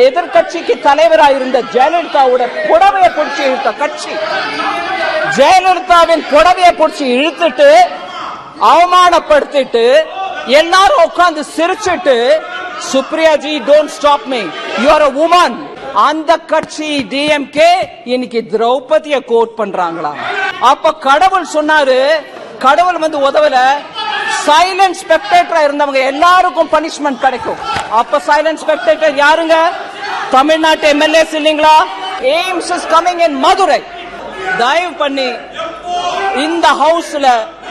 எதிர்கட்சிக்கு தலைவராக இருந்த ஜெயலலிதாவோட புடவையை பிடிச்சி இழுத்த கட்சி, ஜெயலலிதாவின் புடவையை பிடிச்சி இழுத்துட்டு அவமானப்படுத்திட்டு எல்லாரும் உட்கார்ந்து சிரிச்சிட்டு, Supriya G don't stop me, you are a woman. அந்த கட்சி டிஎம்கே இன்னைக்கு திரௌபதியை கோட் பண்றாங்களா? அப்ப கடவுள் சொன்னாரு, கடவுள் வந்து உதவல, சைலண்ட் ஸ்பெக்டேட்டரா இருந்தவங்க எல்லாருக்கும் பனிஷ்மெண்ட் கிடைக்கும். அப்ப சைலண்ட் ஸ்பெக்டேட்டர் யாருங்க? தமிழ்நாட்டு எம்எல்ஏஸ் இல்லீங்களா? AIIMS is coming in Madurai. தயவு பண்ணி இந்த ஹவுஸ்ல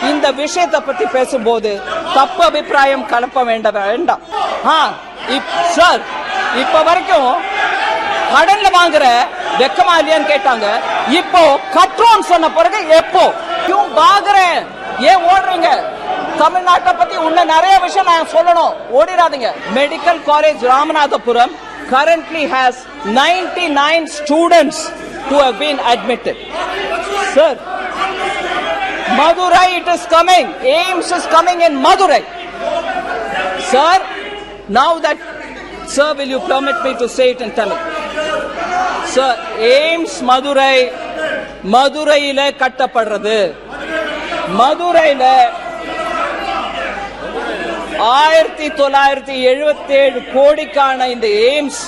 இந்த விஷயத்தை பத்தி பேசும்போது தப்பு அபிப்பிராயம் கலப்ப வேண்டாம். சார், இப்ப வரைக்கும் கடன்ல வாங்குற வெக்கமா இல்லையான்னு கேட்டாங்க. இப்போ கட்டுறோம் சொன்ன பிறகு எப்போ பாக்குறேன், ஏன் ஓடுறீங்க? தமிழ்நாட்டை பத்தி இன்னும் நிறைய விஷயம் நான் சொல்லணும், ஓடிடாதீங்க. Medical college Ramanathapuram currently has 99 students who have been admitted. Sir, Madurai it is coming. AIIMS is coming in Madurai. Sir, now that, sir, will you permit me to say it in Tamil? Sir, AIIMS மதுரையில கட்டப்படுறது. மதுரையில 1977 கோடிக்கான இந்த AIIMS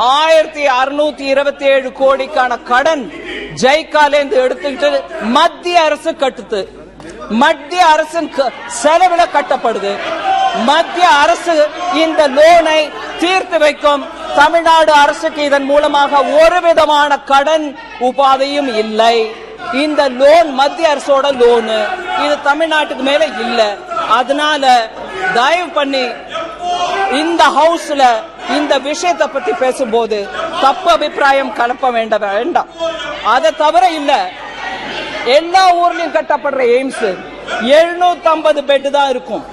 1627 கோடிக்கான கடன் ஜெய்காலேந்து எடுத்துக்கிட்டு மத்திய அரசு கட்டுது. மத்திய அரசின் செலவுல கட்டப்படுது. மத்திய அரசு இந்த லோனை தீர்த்து வைக்கும். தமிழ்நாடு அரசுக்கு இதன் மூலமாக ஒரு விதமான கடன் உபாதையும் இல்லை. இந்த லோன் மத்திய அரசோட லோனு, இது தமிழ்நாட்டுக்கு மேல இல்ல. அதனால தயவு பண்ணி இந்த ஹவுஸ்ல இந்த விஷயத்தை பத்தி பேசும்போது தப்பு அபிப்பிராயம் கலப்ப வேண்டாம். அதை தவிர இல்ல, எல்லா ஊர்லயும் கட்டப்படுற எய்ம்ஸ் 750 பெட் தான் இருக்கும்.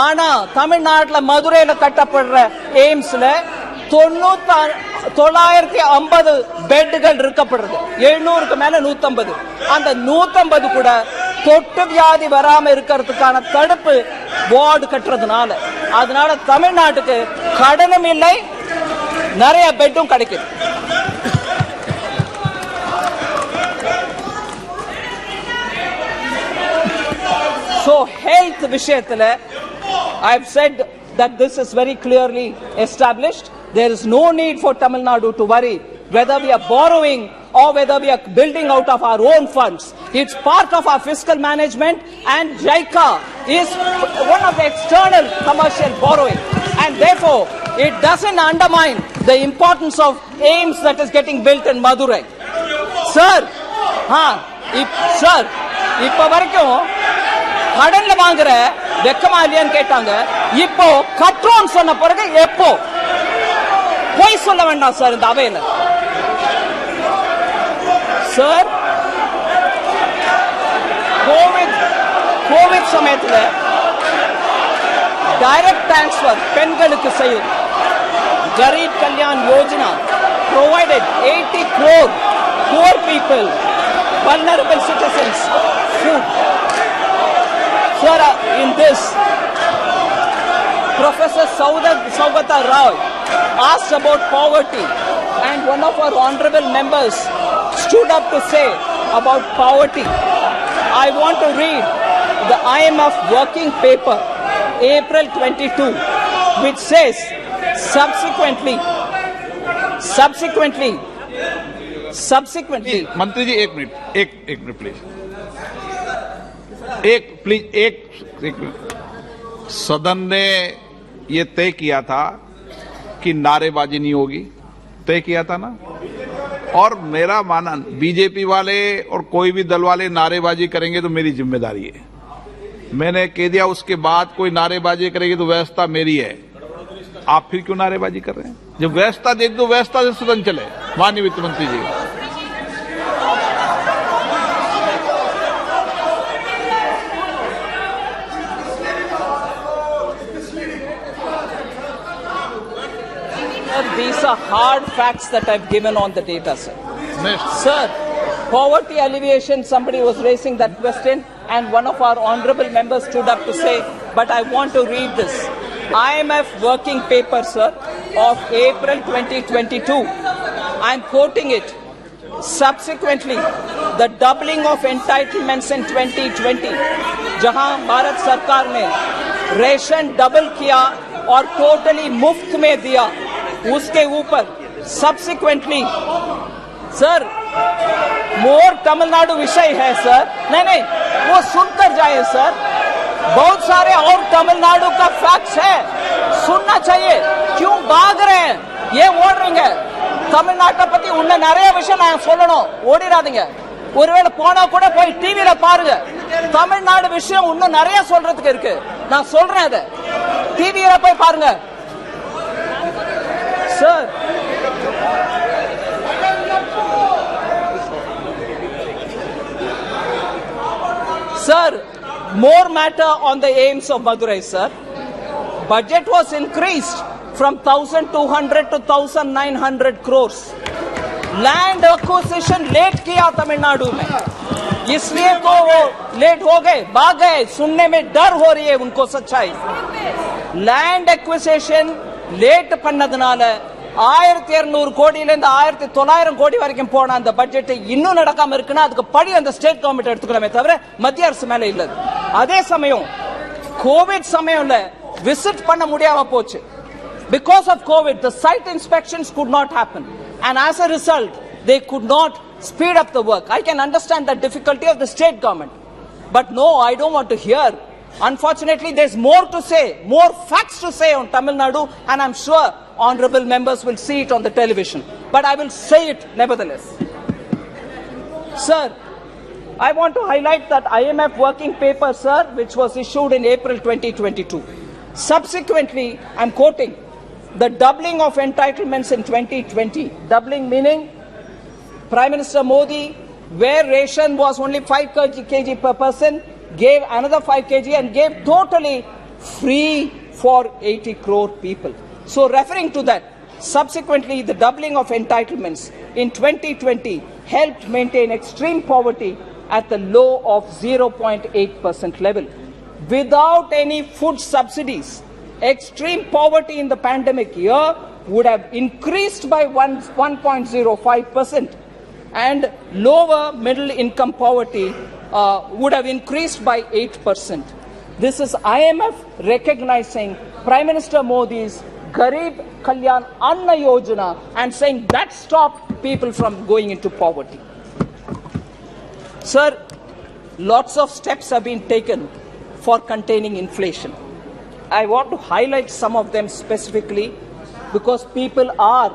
ஆனா தமிழ்நாட்டுல மதுரையில கட்டப்படுற எய்ம்ஸ்ல 950 பெட்டுகள் இருக்கப்படுறது. 700க்கு மேல 150. அந்த 150 கூட தொட்டு வியாதி வராம இருக்கிறதுக்கான தடுப்பு வார்டு கட்டுறதுனால, அதனால தமிழ்நாட்டுக்கு கடனும் இல்லை, நிறைய பெட்டும் கிடைக்குது. So health விஷயத்துல I have said that this is very clearly established. There is no need for Tamil Nadu to worry whether we are borrowing or whether we are building out of our own funds. It's part of our fiscal management, and JICA is one of the external commercial borrowing, and therefore it doesn't undermine the importance of AIIMS that is getting built in Madurai. Sir, இப்ப வரைக்கும் கடன்ல வாங்குற வெக்கமா இல்லையான்னு கேட்டாங்க. இப்போ கட்டுறோம் சொன்ன பிறகு எப்போ? போய் சொல்ல வேண்டாம் சார் இந்த அவையில. சார், கோவிட் சமயத்துல டைரக்ட் டிரான்ஸ்பர் பெண்களுக்கு செய்யும் kharif Kalyan Yojana provided 80 crore poor people, vulnerable citizens food. Sir, in this, Professor Saugata Rao asked about poverty, and one of our honorable members stood up to say about poverty. I want to read the IMF working paper, April 22, which says, subsequently. मंत्री जी एक minute please, एक minute. सदन ने ये तय किया था कि नारेबाजी नहीं होगी, तय किया था ना। और मेरा मानना, बीजेपी वाले और कोई भी दल वाले नारेबाजी करेंगे तो मेरी जिम्मेदारी है, मैंने कह दिया। उसके बाद कोई नारेबाजी करेगी तो व्यवस्था मेरी है। आप फिर क्यों नारेबाजी कर रहे हैं? जब व्यवस्था देख दो, व्यवस्था से सदन चले। माननीय वित्त मंत्री जी, these are hard facts that I've given on the data, sir. Sir, poverty alleviation, somebody was raising that question, and one of our honorable members stood up to say, but I want to read this. IMF working paper, sir, of April 2022. I am quoting it. Subsequently, the doubling of entitlements in 2020, जहां भारत सरकार ने ration double किया और totally मुफ्त में दिया, उसके ऊपर सब्सिक्वेंटली सर मोर तमिलनाडु विषय है सर, नहीं वो सुनकर जाए सर, बहुत सारे और तमिलनाडु का फैक्ट्स है, सुनना चाहिए, क्यों भाग रहे हैं, ये ஓடுறீங்க தமிழ்நாட்டை பத்தி இன்னும் நிறைய விஷயம் நான் சொல்லணும், ஓடிராதீங்க, ஒருவேளை போனா கூட போய் டிவில பாருங்க, தமிழ்நாடு விஷயம் இன்னும் நிறைய சொல்றதுக்கு இருக்கு, நான் சொல்றேன், அதை டிவில போய் பாருங்க sir. Sir, more matter on the aims of Madurai, sir. Budget was increased from 1,200 to 1,900 crores. Land acquisition late किया तमिलनाडु में, इसलिए तो वो लेट हो गए, भाग गए, सुनने में डर हो रही है उनको सच्चाई. Land acquisition late பண்ணதுனால 1200 கோடியில இருந்து 1900 கோடி வரைக்கும் போன அந்த பட்ஜெட் இன்னும் நடக்காம இருக்குன்னா அதுக்கு படி அந்த ஸ்டேட் கவர்மெண்ட் எடுத்துக்கணுமே தவிர மத்திய அரசு மேல இல்ல. அதே சமயம் கோவிட் சமயம்ல விசிட் பண்ண முடியாம போச்சு. Because of COVID, the site inspections could not happen, and as a result, they could not speed up the work. I can understand the difficulty of the state government, but no, I don't want to hear. Unfortunately, there's more to say, more facts to say on Tamil Nadu, and I'm sure honorable members will see it on the television. But I will say it nevertheless. Sir, I want to highlight that IMF working paper, sir, which was issued in April 2022. Subsequently, I'm quoting, the doubling of entitlements in 2020, doubling meaning Prime Minister Modi, where ration was only 5 kg per person, gave another 5 kg and gave totally free for 80 crore people. So referring to that, subsequently the doubling of entitlements in 2020 helped maintain extreme poverty at the low of 0.8% level. Without any food subsidies, extreme poverty in the pandemic year would have increased by 1.05%, and lower middle income poverty would have increased by 8%. This is IMF recognizing Prime Minister Modi's Garib Kalyan Anna Yojana and saying that stopped people from going into poverty. Sir, lots of steps have been taken for containing inflation. I want to highlight some of them specifically because people are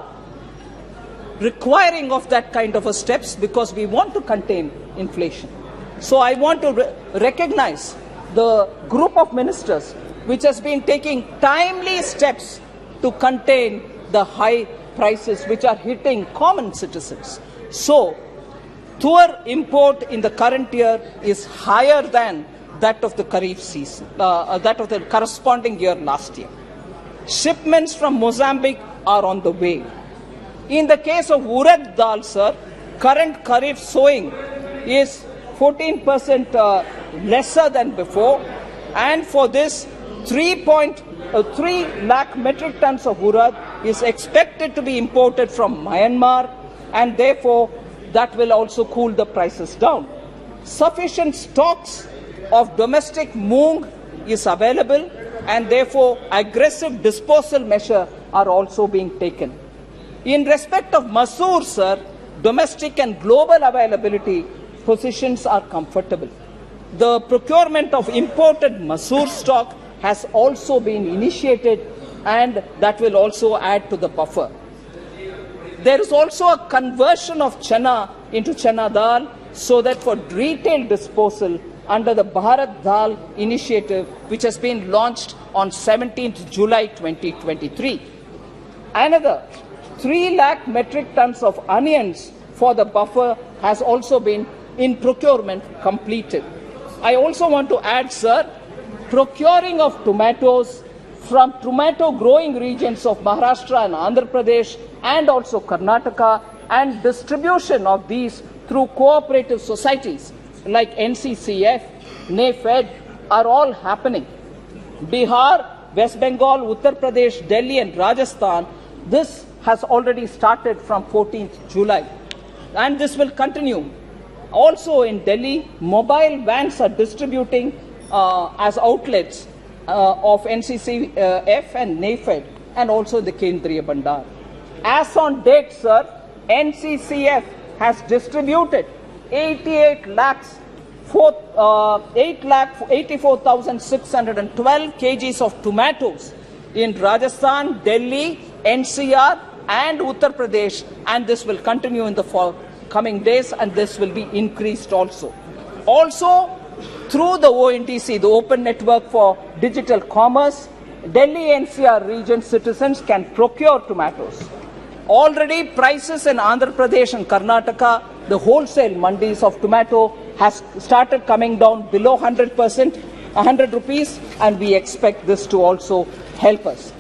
requiring of that kind of a steps because we want to contain inflation. So I want to recognize the group of ministers which has been taking timely steps to contain the high prices which are hitting common citizens. So, tur import in the current year is higher than that of the Kharif season, that of the corresponding year last year. Shipments from Mozambique are on the way. In the case of urad dal, sir, current Kharif sowing is 14% lesser than before, and for this 3 lakh metric tons of urad is expected to be imported from Myanmar, and therefore that will also cool the prices down. Sufficient stocks of domestic moong is available, and therefore aggressive disposal measures are also being taken. In respect of masoor, sir, domestic and global availability positions are comfortable. The procurement of imported masoor stock has also been initiated, and that will also add to the buffer. There is also a conversion of chana into chana dal so that for retail disposal under the Bharat Dal initiative, which has been launched on 17th July 2023. Another 3 lakh metric tons of onions for the buffer has also been in procurement completed. I also want to add, sir, procuring of tomatoes from tomato growing regions of Maharashtra and Andhra Pradesh and also Karnataka, and distribution of these through cooperative societies like NCCF, NAFED are all happening. Bihar, West Bengal, Uttar Pradesh, Delhi and Rajasthan This has already started from 14th July, and this will continue. Also in Delhi, mobile vans are distributing as outlets of NCCF and NAFED, and also the Kendriya Bandar. As on date, sir, NCCF has distributed 84,612 kgs of tomatoes in Rajasthan, Delhi, NCR and Uttar Pradesh, and this will continue in the coming days, and this will be increased also. Also, through the ONDC, the Open Network for Digital Commerce, Delhi NCR region citizens can procure tomatoes. Already prices in Andhra Pradesh and Karnataka, the wholesale mandis of tomato has started coming down below 100%, 100 rupees, and we expect this to also help us.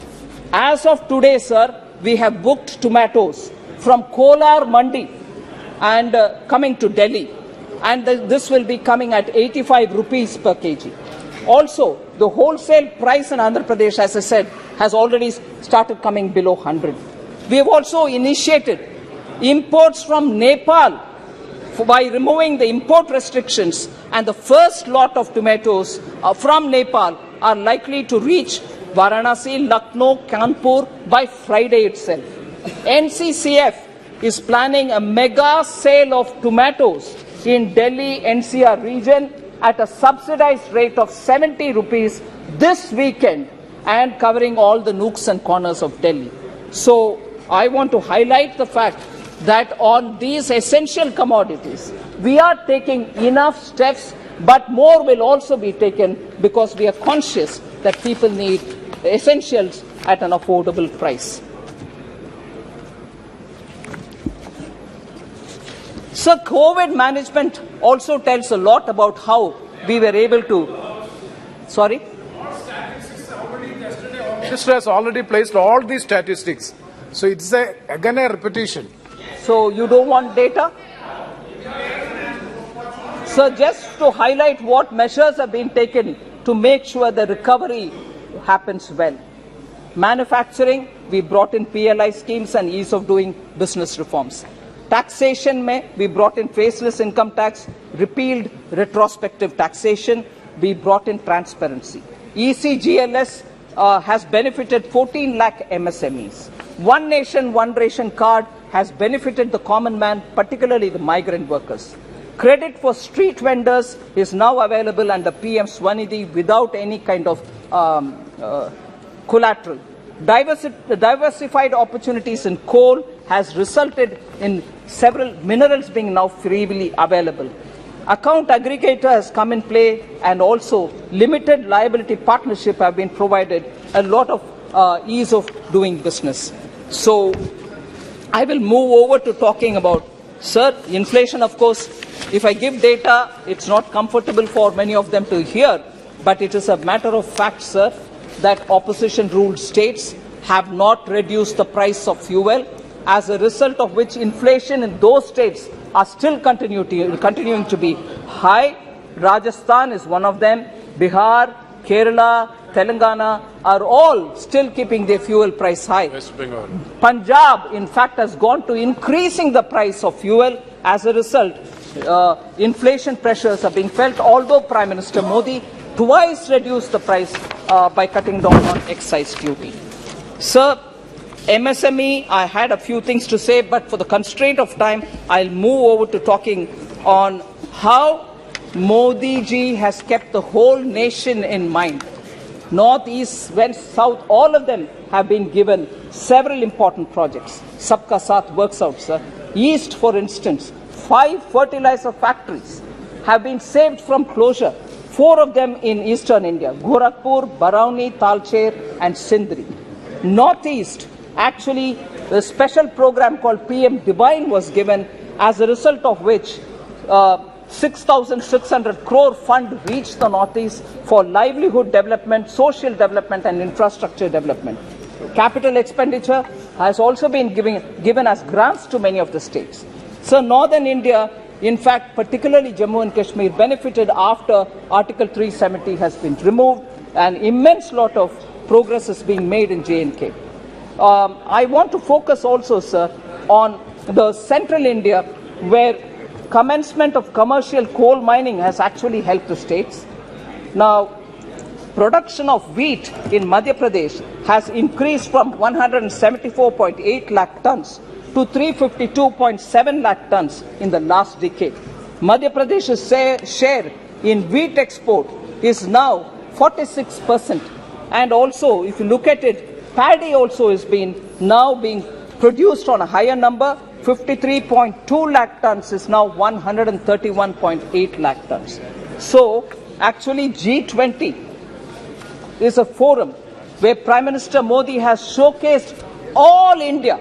As of today, sir, we have booked tomatoes from Kolar Mandi and coming to Delhi, and this will be coming at 85 rupees per kg. Also, the wholesale price in Andhra Pradesh, as I said, has already started coming below 100. We have also initiated imports from Nepal by removing the import restrictions, and the first lot of tomatoes from Nepal are likely to reach Varanasi, Lucknow, Kanpur by Friday itself. NCCF is planning a mega sale of tomatoes in Delhi NCR region at a subsidized rate of 70 rupees this weekend, and covering all the nooks and corners of Delhi. So I want to highlight the fact that on these essential commodities, we are taking enough steps, but more will also be taken, because we are conscious that people need essentials at an affordable price. So COVID management also tells a lot about how we were able to, sorry? Minister has already placed all these statistics. So it's again a repetition. So you don't want data? So just to highlight what measures have been taken to make sure the recovery happens well. Manufacturing, we brought in PLI schemes and ease of doing business reforms. Taxation, we brought in faceless income tax, repealed retrospective taxation, we brought in transparency. ECGLS has benefited 14 lakh MSMEs. One Nation, One Ration card has benefited the common man, particularly the migrant workers. Credit for street vendors is now available under PM Swanidhi without any kind of collateral. Diversified opportunities in coal has resulted in several minerals being now freely available. Account aggregator has come in play, and also limited liability partnership have been provided a lot of ease of doing business. So I will move over to talking about, sir, inflation. Of course, if I give data, it's not comfortable for many of them to hear, but it is a matter of fact, sir, that opposition ruled states have not reduced the price of fuel, as a result of which inflation in those states are still continuing to be high. Rajasthan is one of them. Bihar, Kerala, Telangana are all still keeping their fuel price high. West Bengal. Punjab, in fact, has gone to increasing the price of fuel. As a result, inflation pressures are being felt, although Prime Minister Modi twice reduced the price by cutting down on excise duty. Sir, MSME, I had a few things to say, but for the constraint of time, I'll move over to talking on how Modi ji has kept the whole nation in mind. North, East, West, South, all of them have been given several important projects. Sabka Saath works out, sir. East, for instance, 5 fertilizer factories have been saved from closure. 4 of them in eastern India: Gorakhpur, Barauni, Talcher and Sindri. Northeast, actually, a special program called PM Divine was given, as a result of which 6,600 crore fund reached the Northeast for livelihood development, social development and infrastructure development. Capital expenditure has also been given as grants to many of the states. So Northern India, in fact, particularly Jammu and Kashmir, benefited after Article 370 has been removed. An immense lot of progress is being made in J&K. I want to focus also, sir, on the central India, where commencement of commercial coal mining has actually helped the states. Now, production of wheat in Madhya Pradesh has increased from 174.8 lakh tons to 352.7 lakh tons in the last decade. Madhya Pradesh's share in wheat export is now 46%. And also, if you look at it, paddy also is now being produced on a higher number. 53.2 lakh tons is now 131.8 lakh tons. So, actually G20 is a forum where Prime Minister Modi has showcased all India.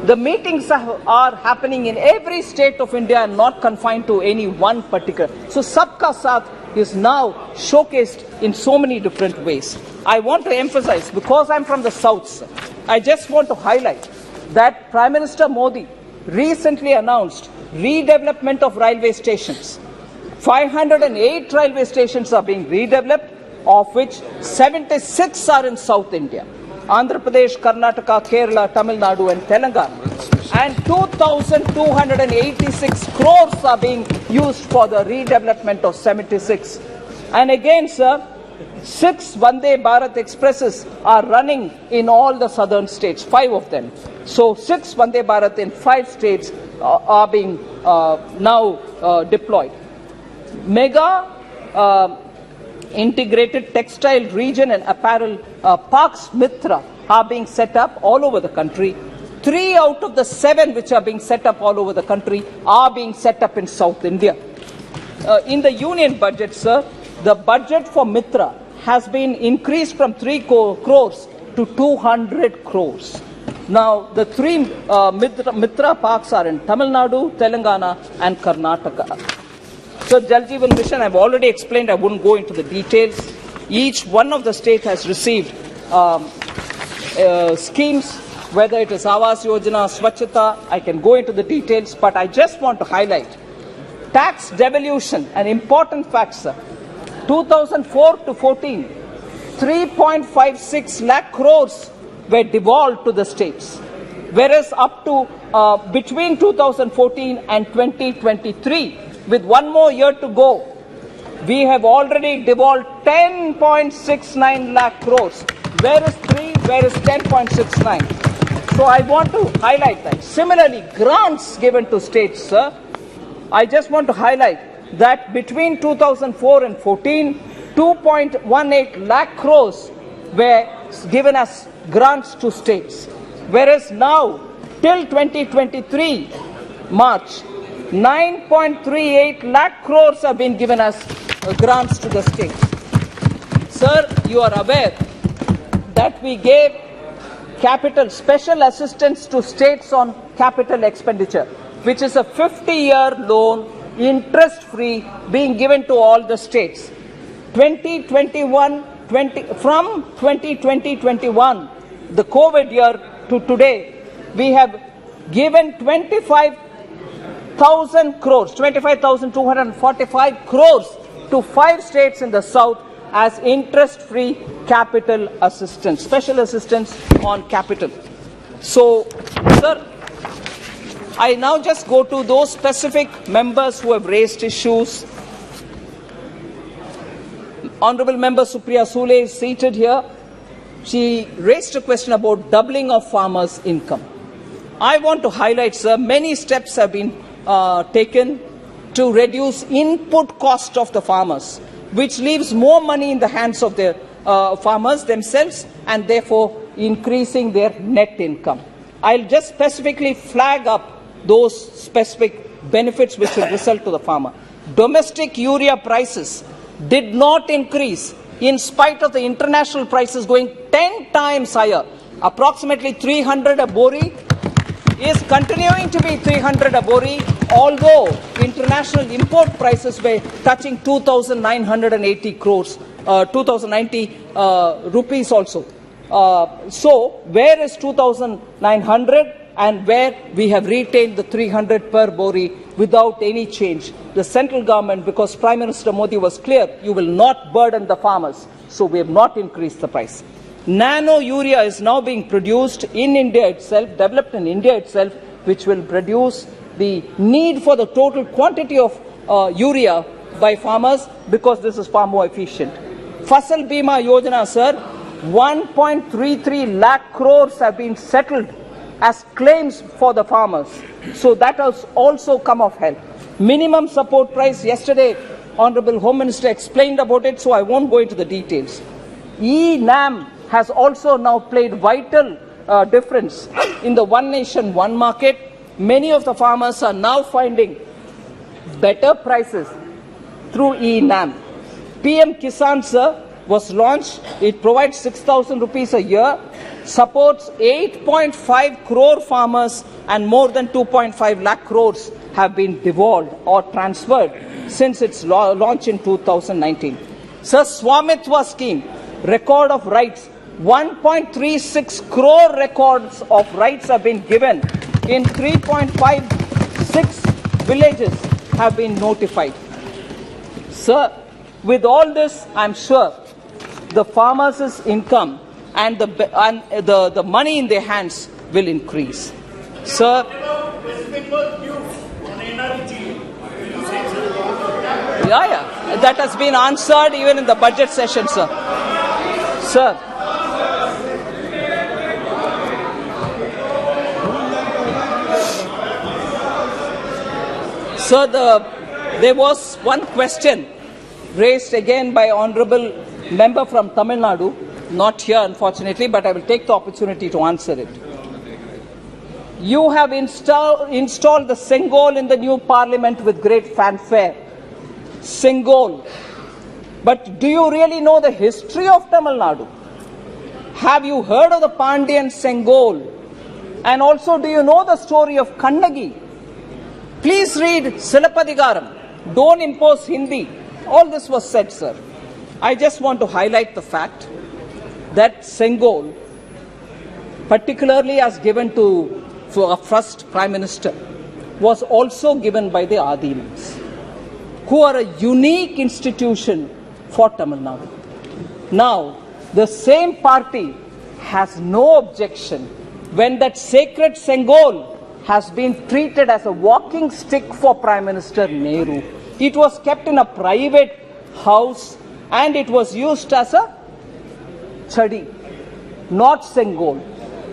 The meetings are happening in every state of India and not confined to any one particular. So Sabka Saath is now showcased in so many different ways. I want to emphasize, because I'm from the south, I just want to highlight that Prime Minister Modi recently announced redevelopment of railway stations. 508 railway stations are being redeveloped, of which 76 are in South India. Andhra Pradesh, Karnataka, Kerala, Tamil Nadu and Telangana. And 2,286 crores are being used for the redevelopment of 76. And again, sir, 6 Vande Bharat Expresses are running in all the southern states, 5 of them. So 6 Vande Bharat in 5 states are being now deployed. Mega integrated textile region and apparel parks Mitra are being set up all over the country. 3 out of the 7 which are being set up all over the country are being set up in South India. In the union budget, sir, the budget for Mitra has been increased from 3 crores to 200 crores. Now, the 3 Mitra parks are in Tamil Nadu, Telangana and Karnataka. So, Jal Jeevan Mission, I've already explained, I wouldn't go into the details. Each one of the states has received schemes, whether it is Awas Yojana, Swachhata, I can go into the details, but I just want to highlight tax devolution, an important fact, sir. 2004 to 14, 3.56 lakh crores were devolved to the states, whereas up to between 2014 and 2023, with one more year to go, we have already devolved 10.69 lakh crores. Where is 10.69? So I want to highlight that. Similarly, grants given to states, sir, I just want to highlight that between 2004 and 14, 2.18 lakh crores were given as grants to states. Whereas now, till 2023, March, 9.38 lakh crores have been given as grants to the states. Sir, you are aware that we gave special assistance to states on capital expenditure, which is a 50-year loan, interest-free, being given to all the states. From 2020-21, the COVID year to today, we have given 25,000 crores, 25,245 crores to 5 states in the south as interest-free capital assistance, special assistance on capital. So, sir, I now just go to those specific members who have raised issues. Honorable Member Supriya Sule is seated here. She raised a question about doubling of farmers' income. I want to highlight, sir, many steps have been taken to reduce input cost of the farmers, which leaves more money in the hands of the farmers themselves and therefore increasing their net income. I'll just specifically flag up those specific benefits which will result to the farmer. Domestic urea prices did not increase in spite of the international prices going 10 times higher. Approximately 300 a bori is continuing to be 300 a bori, although international import prices were touching 2,980 crores, 2,090 rupees also. So, where is 2,900 and where we have retained the 300 per bori without any change? The central government, because Prime Minister Modi was clear, you will not burden the farmers. So, we have not increased the price. Nano urea is now being produced in India itself, developed in India itself, which will produce the need for the total quantity of urea by farmers, because this is far more efficient. Fasal Bima Yojana, sir, 1.33 lakh crores have been settled as claims for the farmers. So that has also come of help. Minimum support price, yesterday Honorable Home Minister explained about it, so I won't go into the details. E-NAM has also now played vital difference in the one nation, one market. Many of the farmers are now finding better prices through E-NAM. PM Kisan, sir, was launched. It provides 6,000 rupees a year, supports 8.5 crore farmers, and more than 2.5 lakh crores have been devolved or transferred since its launch in 2019. Sir, Swamitwa scheme, record of rights, 1.36 crore records of rights have been given in 3.56 villages have been notified. Sir, with all this, I'm sure the farmers' income and the money in their hands will increase. Sir, yeah, that has been answered even in the budget session, sir. Sir, there was one question raised again by Honorable Member from Tamil Nadu, not here unfortunately, but I will take the opportunity to answer it. You have installed the Sengol in the new parliament with great fanfare. Sengol. But do you really know the history of Tamil Nadu? Have you heard of the Pandyan Sengol? And also, do you know the story of Kannagi? Please read Silapadigaram. Don't impose Hindi. All this was said, sir. I just want to highlight the fact that Sengol, particularly as given to our first Prime Minister, was also given by the Adimans, who are a unique institution for Tamil Nadu. Now, the same party has no objection when that sacred Sengol has been treated as a walking stick for Prime Minister Nehru. It was kept in a private house and it was used as a chadi, not Sengol.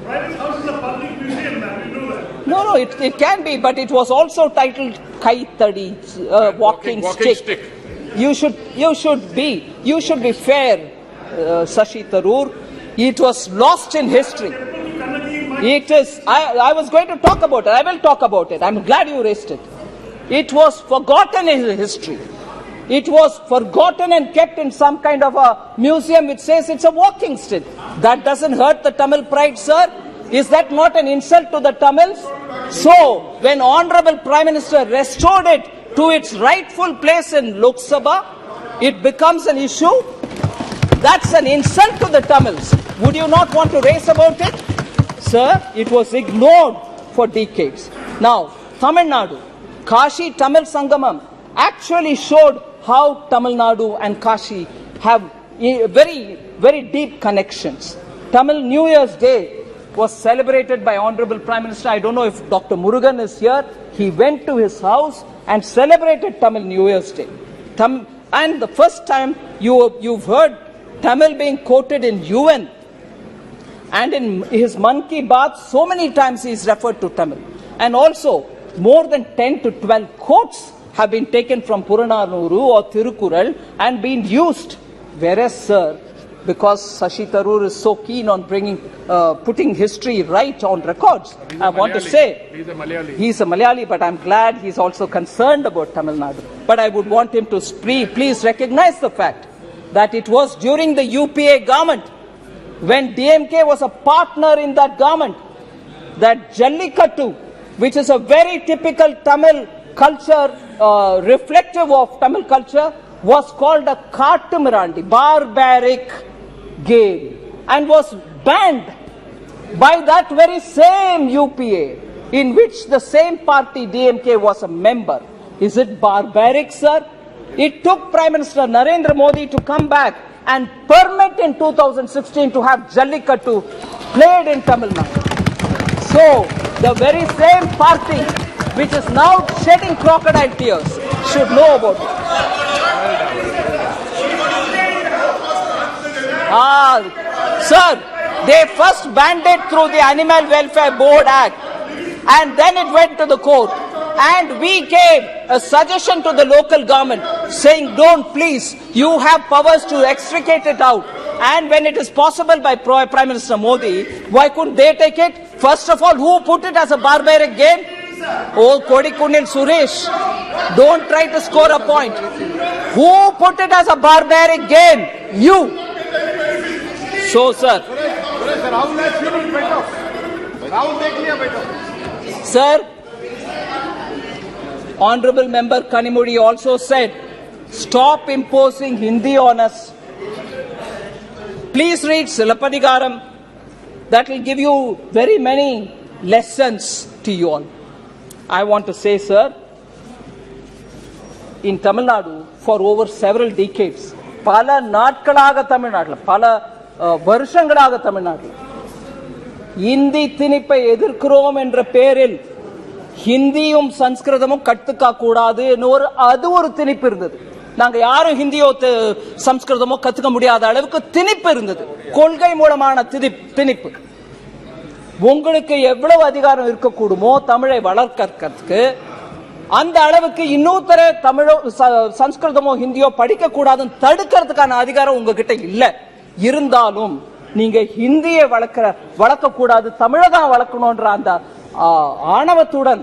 Private house is a public museum, man. You know that. No, it can be, but it was also titled Kai Tadi, walking stick. You should be fair, Sashi Tharoor. It was lost in history. It is. I was going to talk about it. I will talk about it. I'm glad you raised it. It was forgotten in history. It was forgotten and kept in some kind of a museum which says it's a walking stick. That doesn't hurt the Tamil pride, sir. Is that not an insult to the Tamils? So, when Honorable Prime Minister restored it to its rightful place in Lok Sabha, it becomes an issue. That's an insult to the Tamils. Would you not want to raise about it? Sir, it was ignored for decades. Now, Tamil Nadu, Kashi Tamil Sangamam actually showed how Tamil Nadu and Kashi have very, very deep connections. Tamil New Year's Day was celebrated by Honorable Prime Minister. I don't know if Dr. Murugan is here. He went to his house and celebrated Tamil New Year's Day. And the first time you've heard Tamil being quoted in UN, and in his Man Ki Baat, so many times he is referred to Tamil. And also, more than 10 to 12 quotes have been taken from Purananuru or Thirukural and been used. Whereas, sir, because Sashi Tharoor is so keen on putting history right on records, I want to say, he's a Malayali, but I'm glad he's also concerned about Tamil Nadu. But I would want him to please recognize the fact that it was during the UPA government, when DMK was a partner in that government, that Jallikattu, which is a very typical Tamil culture, reflective of Tamil culture, was called a Kattumirandi, barbaric game, and was banned by that very same UPA, in which the same party DMK was a member. Is it barbaric, sir? It took Prime Minister Narendra Modi to come back and permit in 2016 to have Jallikattu played in Tamil Nadu. So, the very same party which is now shedding crocodile tears should know about it. Sir, they first banned it through the Animal Welfare Board Act, and then it went to the court. And we gave a suggestion to the local government saying, don't please, you have powers to extricate it out. And when it is possible by Prime Minister Modi, why couldn't they take it? First of all, who put it as a barbaric game? Oh, Kodikunil Suresh, don't try to score a point. Who put it as a barbaric game? You. So, sir. Sir, Honorable Member Kanimudi also said, stop imposing Hindi on us. Please read Silappadigaram. That will give you very many lessons to you all. I want to say, sir, in Tamil Nadu, for over several decades, pala natkalaga Tamil Nadu, pala வருஷங்களாக தமிழ்நாட்டில் இந்தி திணிப்பை எதிர்க்கிறோம் என்ற பெயரில் ஹிந்தியும் சம்ஸ்கிருதமும் கத்துக்க கூடாது அது ஒரு திணிப்பு இருந்தது. நாங்க யாரும் ஹிந்தியோ சம்ஸ்கிருதமோ கத்துக்க முடியாத அளவுக்கு திணிப்பு இருந்தது, கொள்கை மூலமான திணிப்பு. உங்களுக்கு எவ்வளவு அதிகாரம் இருக்கக்கூடுமோ தமிழை வளர்க்கறதுக்கு, அந்த அளவுக்கு இன்னொருத்தர தமிழோ சம்ஸ்கிருதமோ ஹிந்தியோ படிக்க கூடாதுன்னு தடுக்கிறதுக்கான அதிகாரம் உங்ககிட்ட இல்ல. இருந்தாலும் நீங்க ஹிந்தியை வளர்க்க கூடாது, தமிழகம் வளர்க்கணும்ன்ற அந்த ஆணவத்துடன்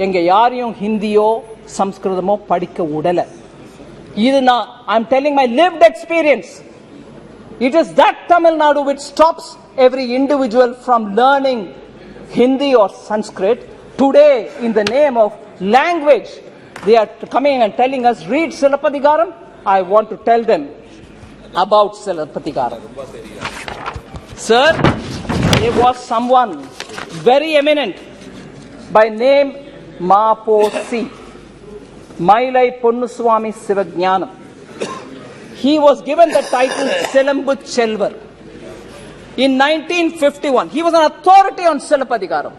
எங்க யாரையும் ஹிந்தியோ சம்ஸ்கிருதமோ படிக்க விடல. இது நான் I'm telling my lived experience. It is that Tamil Nadu which stops every individual from learning Hindi or Sanskrit. Today, in the name of language, they are coming and telling us, read Silappadigaram. I want to tell them about Silappadigaram. Sir, there was someone very eminent by name Maposi, Mailai Ponnuswamy Sivajnanam. He was given the title Silambu Chelvar. In 1951, he was an authority on Silappadigaram.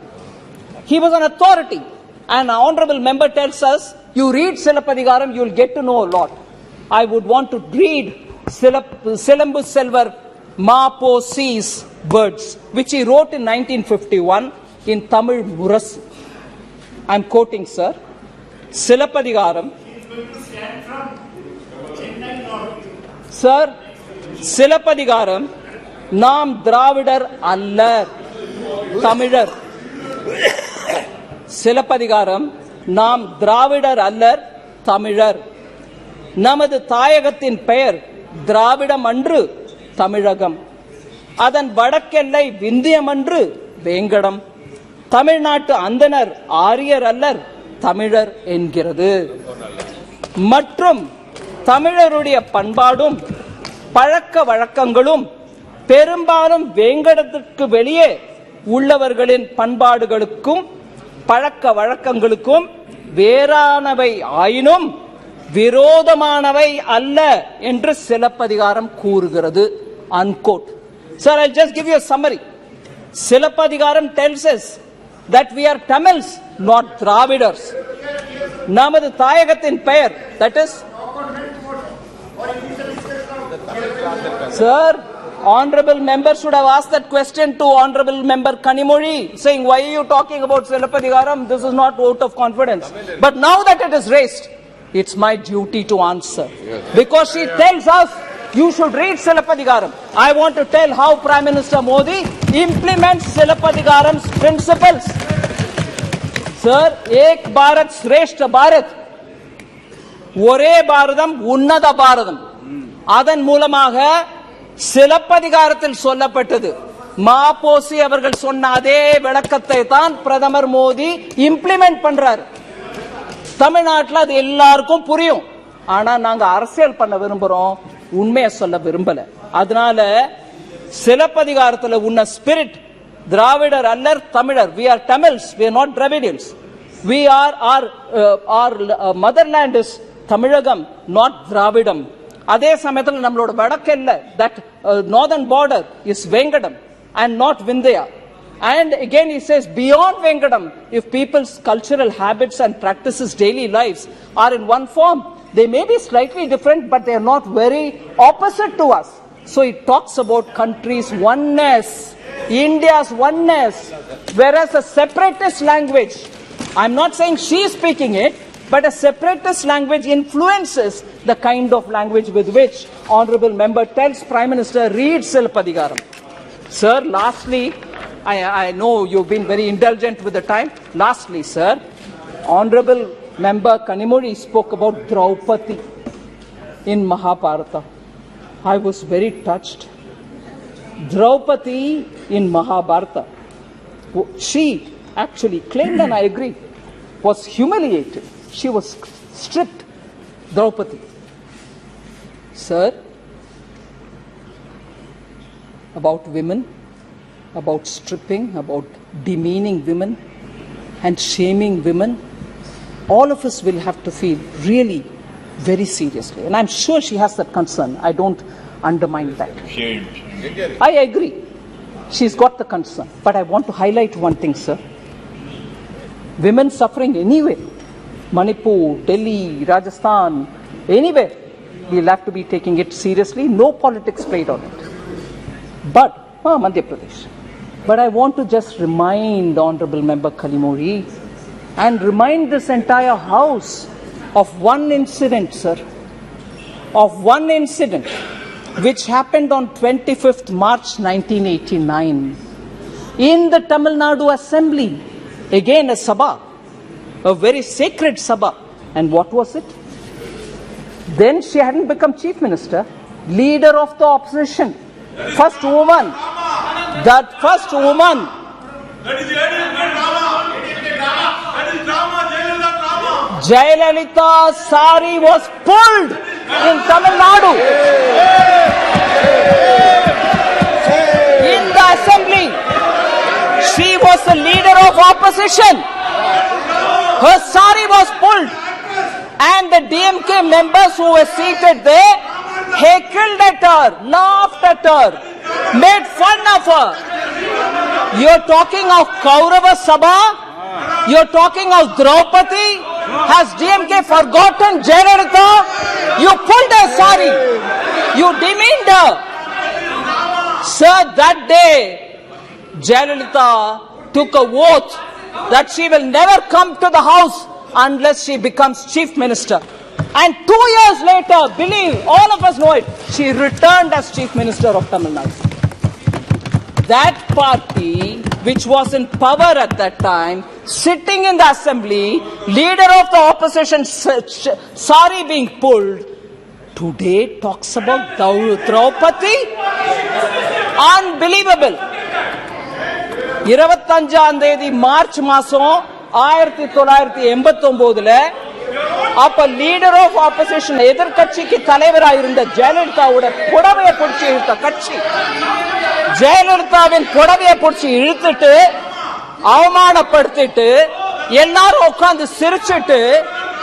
He was an authority. And an honorable member tells us, you read Silappadigaram, you will get to know a lot. I would want to read Silambu Chelvar Maposi's words, which he wrote in 1951 in Tamil Murasu. I am quoting, sir. Silappadigaram. Sir, Silappadigaram, நாம் திராவிடர் அல்லர் தமிழர். சிலப்பதிகாரம், நாம் திராவிடர் அல்லர் தமிழர். நமது தாயகத்தின் பெயர் திராவிடம் அன்று தமிழகம். அதன் வடக்கெல்லை விந்தியம் அன்று வேங்கடம். தமிழ்நாட்டு அந்தனர் ஆரியர் அல்லர் தமிழர் என்கிறது. மற்றும் தமிழருடைய பண்பாடும் பழக்க வழக்கங்களும் பெரும்பாலும் வேங்கடத்திற்கு வெளியே உள்ளவர்களின் பண்பாடுகளுக்கும் பழக்க வழக்கங்களுக்கும் வேறானவை ஆயினும் விரோதமானவை அல்ல என்று சிலப்பதிகாரம் கூறுகிறது. Unquote. Sir, I'll just give you a summary. Silappadigaram tells us that we are Tamils, not Dravidars. நமது தாயகத்தின் பெயர், that is, sir, honorable member should have asked that question to honorable member Kanimudi, saying, why are you talking about Silappadigaram? This is not vote of confidence. But now that it is raised, it's my duty to answer. Because she tells us, you should read Silappadigaram. I want to tell how Prime Minister Modi implements Silappadigaram's principles. Sir, Ek Bharat Shreshta Bharat, ஒரே பாரதம் உன்னத பாரதம். அதன் மூலமாக சிலப்பதிகாரத்தில் சொல்லப்பட்டது. மாபோசி அவர்கள் சொன்ன அதே விளக்கத்தை தான் பிரதமர் மோடி இம்ப்ளிமெண்ட் பண்றாரு. தமிழ்நாட்டில் அது எல்லாருக்கும் புரியும். ஆனா நாங்க அரசியல் பண்ண விரும்புறோம், உண்மையை சொல்ல விரும்பல. அதனால சிலப்பதிகாரத்தில் உன்ன ஸ்பிரிட் திராவிடர் அல்லர் தமிழர். We are Tamils, we are not Dravidians. We are our motherland is Tamilagam, not Dravidam. அதே சமயத்தில் நம்மளோட வடக்கெல்ல that northern border is Vengadam and not Vindhya. And again he says beyond Vengadam, if people's cultural habits and practices, daily lives are in one form, they may be slightly different, but they are not very opposite to us. So it talks about countries' oneness, India's oneness, whereas a separatist language, I'm not saying she is speaking it, but a separatist language influences the kind of language with which honorable member tells Prime Minister read Silpadigaram. Sir, lastly, I know you've been very indulgent with the time. Lastly, sir, honorable member Kanimuri spoke about Draupadi in Mahabharata. I was very touched. Draupadi in Mahabharata, she actually claimed, and I agree, was humiliated. She was stripped, Draupadi. Sir, about women, about stripping, about demeaning women and shaming women, all of us will have to feel really very seriously. And I'm sure she has that concern. I don't undermine that. Shame. I agree. She's got the concern. But I want to highlight one thing, sir. Women suffering anywhere, Manipur, Delhi, Rajasthan, anywhere, we'll have to be taking it seriously. No politics played on it. But, Madhya Pradesh. But I want to just remind Honorable Member Kalimuri and remind this entire House of one incident, sir. Of one incident which happened on 25th March 1989 in the Tamil Nadu Assembly. Again a Sabha, a very sacred Sabha. And what was it? Then she hadn't become Chief Minister, leader of the opposition, first woman. That first woman. That is drama. That is drama. Jayalalitha's sari was pulled in Tamil Nadu. In the assembly, she was the leader of opposition. Her sari was pulled, and the DMK members who were seated there heckled at her, laughed at her, made fun of her. You're talking of Kaurava Sabha? You're talking of Draupadi? Has DMK forgotten Jayalalitha? You pulled her sari. You demeaned her. Sir, that day, Jayalalitha took a oath that she will never come to the house unless she becomes Chief Minister. And 2 years later, believe, all of us know it, she returned as Chief Minister of Tamil Nadu. That party, which was in power at that time, sitting in the assembly, leader of the opposition, sari being pulled, today talks about Draupadi? Unbelievable. 25ஆம் தேதி March மாசம் 1989 அப்ப leader of opposition எதிர்கட்சிக்கு தலைவராக இருந்த ஜெயலலிதாவோட புடவையை பிடிச்சி இழுத்த கட்சி, ஜெயலலிதாவின் புடவையை பிடிச்சி இழுத்துட்டு அவமானப்படுத்திட்டு எல்லாரும் உட்கார்ந்து சிரிச்சிட்டு,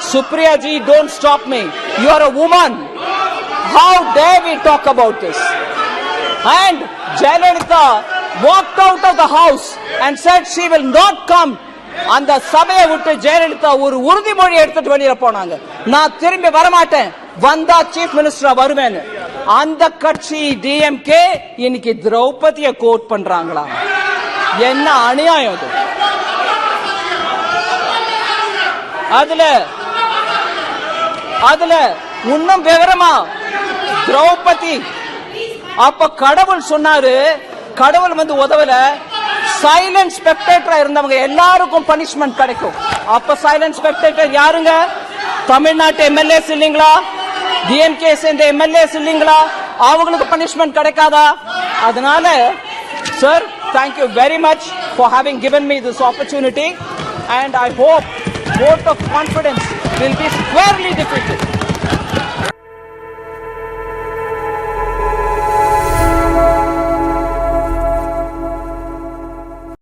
Supriya ji, don't stop me, you are a woman, how dare we talk about this? And Jayalalitha walked out of the house and said she will not come. அந்த சபையை விட்டு ஜெயலலிதா ஒரு உறுதிமொழி எடுத்துட்டு வெளியில போனாங்க, நான் திரும்பி வரமாட்டேன், வந்தா சீஃப் மினிஸ்டரா வருவேன்னு. அந்த கட்சி டிஎம்கே இன்னைக்கு திரௌபதியை கோட் பண்றாங்களா? என்ன அநியாயம் இது! அதுல இன்னும் விவரமா திரௌபதி அப்ப கடவுள் சொன்னாரு, கடவுள் வந்து உதவல, சைலண்ட் ஸ்பெக்டேட்டரா இருந்தவங்க எல்லாருக்கும் பனிஷ்மெண்ட் கிடைக்கும். அப்ப சைலண்ட் ஸ்பெக்டேட்டர் யாருங்க? தமிழ்நாட்டு எம்எல்ஏஸ் இல்லீங்களா? டிஎம்கே சேர்ந்த எம்எல்ஏஸ் இல்லீங்களா? அவங்களுக்கு பனிஷ்மெண்ட் கிடைக்காதா? அதனால sir, thank you very much for having given me this opportunity, and I hope vote of confidence will be squarely defeated.